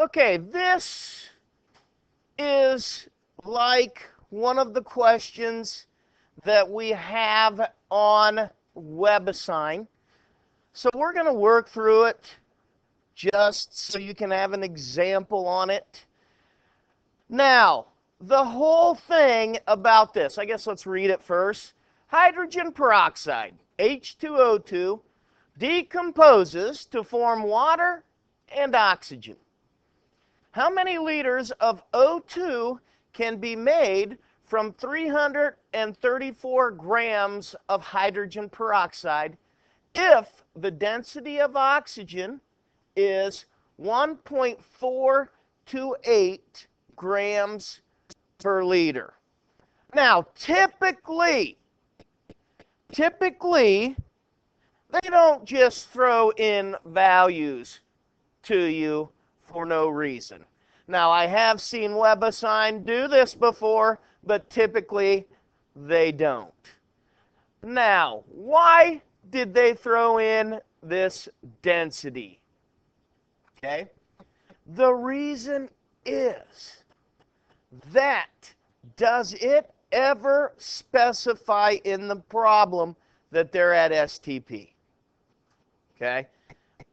Okay, this is like one of the questions that we have on WebAssign. So we're going to work through it just so you can have an example on it. Now, the whole thing about this, I guess let's read it first. Hydrogen peroxide, H2O2, decomposes to form water and oxygen. How many liters of O2 can be made from 334 grams of hydrogen peroxide if the density of oxygen is 1.428 grams per liter? Now, typically, they don't just throw in values to you for no reason. Now, I have seen WebAssign do this before, but typically they don't. Now, why did they throw in this density? Okay? The reason is that does it ever specify in the problem that they're at STP? Okay?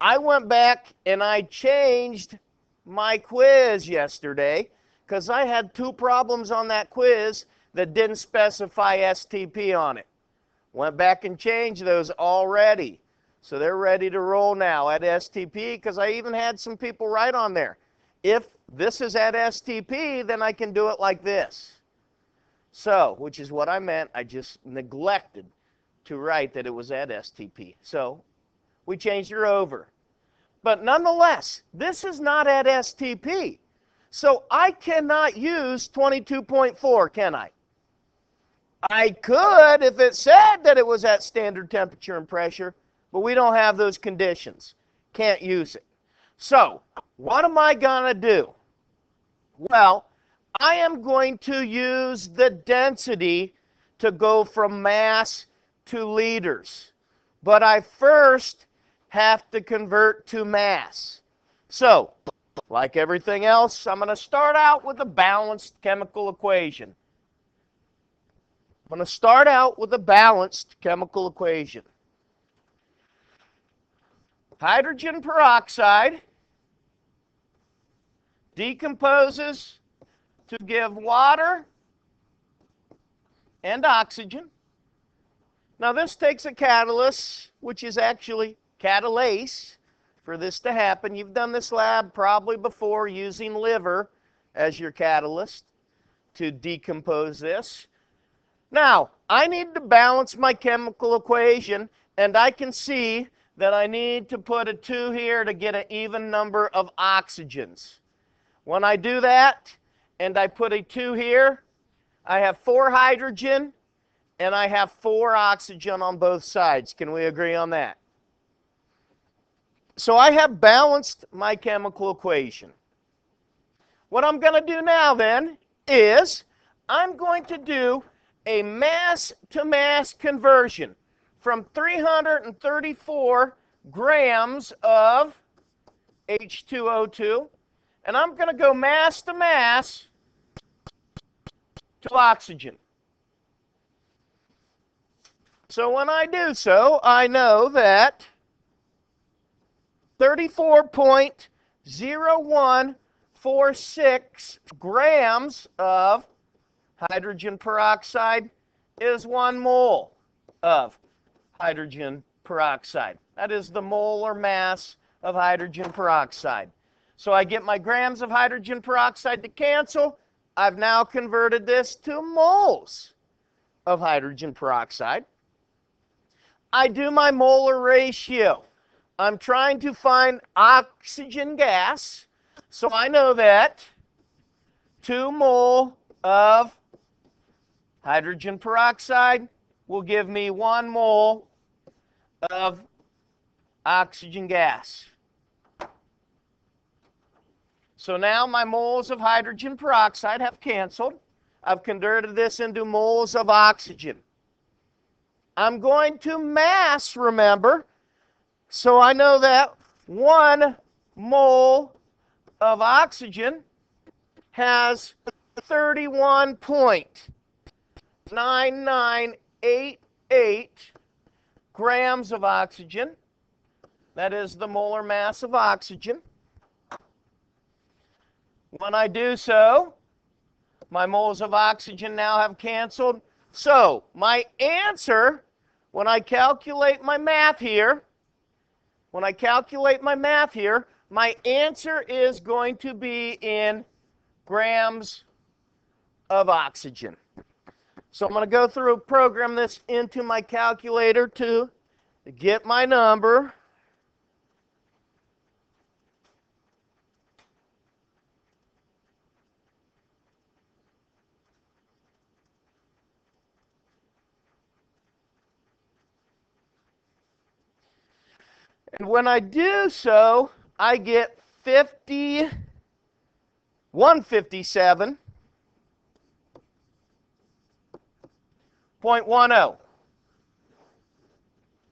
I went back and I changed my quiz yesterday because I had 2 problems on that quiz that didn't specify STP on it. Went back and changed those already. So they're ready to roll now at STP because I even had some people write on there. If this is at STP, then I can do it like this. So, which is what I meant. I just neglected to write that it was at STP. So we changed her over. But nonetheless, this is not at STP. So I cannot use 22.4, can I? I could if it said that it was at standard temperature and pressure, but we don't have those conditions. Can't use it. So what am I going to do? Well, I am going to use the density to go from mass to liters. But I first have to convert to mass. So, like everything else, I'm going to start out with a balanced chemical equation. I'm going to start out with a balanced chemical equation. Hydrogen peroxide decomposes to give water and oxygen. Now this takes a catalyst, which is actually catalase, for this to happen. You've done this lab probably before using liver as your catalyst to decompose this. Now, I need to balance my chemical equation, and I can see that I need to put a 2 here to get an even number of oxygens. When I do that, and I put a 2 here, I have 4 hydrogen, and I have 4 oxygen on both sides. Can we agree on that? So I have balanced my chemical equation. What I'm going to do now then is I'm going to do a mass-to-mass conversion from 334 grams of H2O2, and I'm going to go mass-to-mass to oxygen. So when I do so, I know that 34.0146 grams of hydrogen peroxide is 1 mole of hydrogen peroxide. That is the molar mass of hydrogen peroxide. So I get my grams of hydrogen peroxide to cancel. I've now converted this to moles of hydrogen peroxide. I do my molar ratio. I'm trying to find oxygen gas, so I know that 2 mole of hydrogen peroxide will give me 1 mole of oxygen gas. So now my moles of hydrogen peroxide have canceled. I've converted this into moles of oxygen. I'm going to mass, remember, so I know that 1 mole of oxygen has 31.9988 grams of oxygen. That is the molar mass of oxygen. When I do so, my moles of oxygen now have canceled. So my answer, when I calculate my math here, my answer is going to be in grams of oxygen. So I'm going to go through and program this into my calculator to get my number. And when I do so, I get 157.10.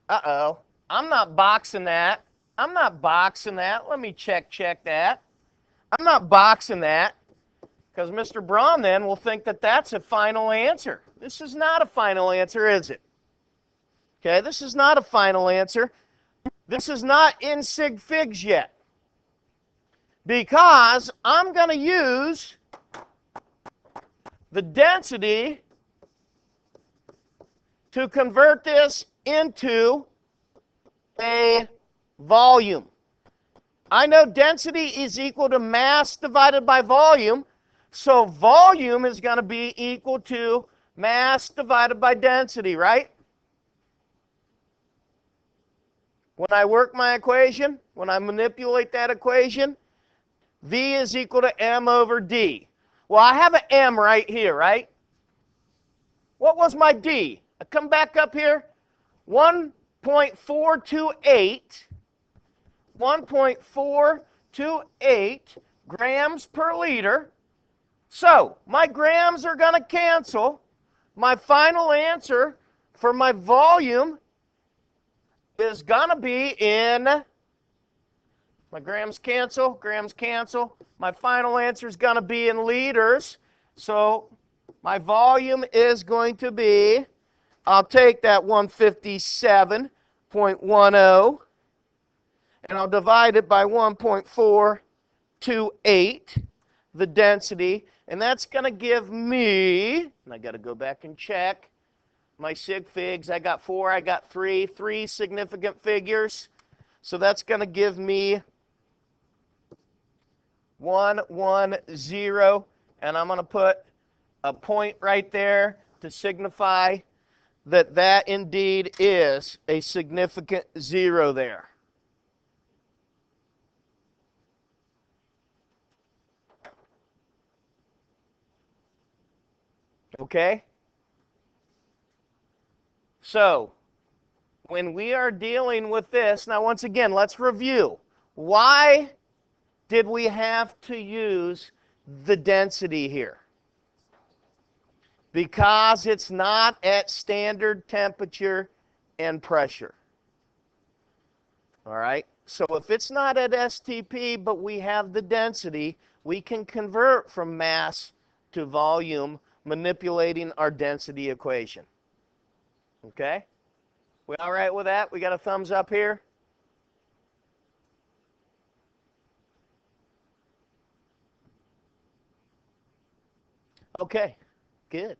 Uh-oh. I'm not boxing that. Let me check that. I'm not boxing that because Mr. Braun then will think that that's a final answer. This is not a final answer, is it? Okay, this is not a final answer. This is not in sig figs yet because I'm going to use the density to convert this into a volume. I know density is equal to mass divided by volume, so volume is going to be equal to mass divided by density, right? When I work my equation, when I manipulate that equation, V is equal to M over D. Well, I have an M right here, right? What was my D? I come back up here, 1.428 grams per liter. So my grams are going to cancel. My final answer for my volume is going to be in, my grams cancel. My final answer is going to be in liters. So my volume is going to be, I'll take that 157.10 and I'll divide it by 1.428, the density, and that's going to give me, and I got to go back and check my sig figs. I got 4, I got 3 significant figures. So that's going to give me 110, and I'm going to put a point right there to signify that that indeed is a significant 0 there. Okay? So, when we are dealing with this, now once again, let's review. Why did we have to use the density here? Because it's not at standard temperature and pressure. All right? So if it's not at STP, but we have the density, we can convert from mass to volume, manipulating our density equation. Okay? We all right with that? We got a thumbs up here? Okay. Good.